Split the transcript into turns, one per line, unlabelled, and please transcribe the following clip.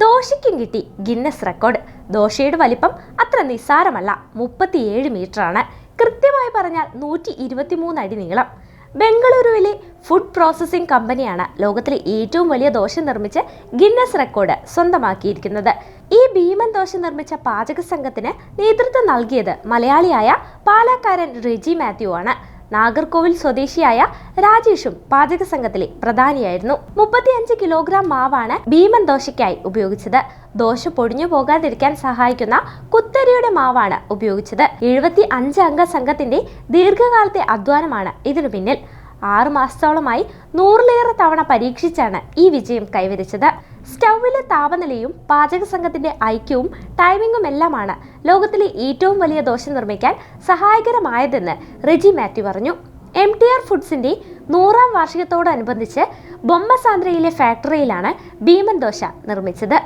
ദോശയ്ക്കും കിട്ടി Guinness record. ദോശയുടെ വലിപ്പം അത്ര നിസ്സാരമല്ല, 37 മീറ്ററാണ്. കൃത്യമായി പറഞ്ഞാൽ 123 അടി നീളം. ബംഗളൂരുവിലെ ഫുഡ് പ്രോസസ്സിംഗ് കമ്പനിയാണ് ലോകത്തിലെ ഏറ്റവും വലിയ ദോശ നിർമ്മിച്ച് ഗിന്നസ് റെക്കോർഡ് സ്വന്തമാക്കിയിരിക്കുന്നത്. ഈ ഭീമൻ ദോശ നിർമ്മിച്ച പാചക സംഘത്തിന് നേതൃത്വം നൽകിയത് മലയാളിയായ പാലക്കാരൻ റെജി മാത്യു ആണ്. നാഗർകോവിൽ സ്വദേശിയായ രാജേഷും പാചക സംഘത്തിലെ പ്രധാനിയായിരുന്നു. 35 കിലോഗ്രാം മാവാണ് ഭീമൻ ദോശയ്ക്കായി ഉപയോഗിച്ചത്. ദോശ പൊടിഞ്ഞു പോകാതിരിക്കാൻ സഹായിക്കുന്ന കുത്തരിയുടെ മാവാണ് ഉപയോഗിച്ചത്. 75 അംഗ സംഘത്തിന്റെ ദീർഘകാലത്തെ അധ്വാനമാണ് ഇതിനു പിന്നിൽ. 6 മാസത്തോളമായി 100-ലേറെ തവണ പരീക്ഷിച്ചാണ് ഈ വിജയം കൈവരിച്ചത്. സ്റ്റൗവിലെ താപനിലയും പാചക സംഘത്തിന്റെ ഐക്യവും ടൈമിങ്ങും എല്ലാമാണ് ലോകത്തിലെ ഏറ്റവും വലിയ ദോശ നിർമ്മിക്കാൻ സഹായകരമായതെന്ന് റെജി മാത്യു പറഞ്ഞു. MTR ഫുഡ്സിന്റെ 100-ാം വാർഷികത്തോടനുബന്ധിച്ച് ബൊമ്മസാന്ദ്രയിലെ ഫാക്ടറിയിലാണ് ഭീമൻ ദോശ നിർമ്മിച്ചത്.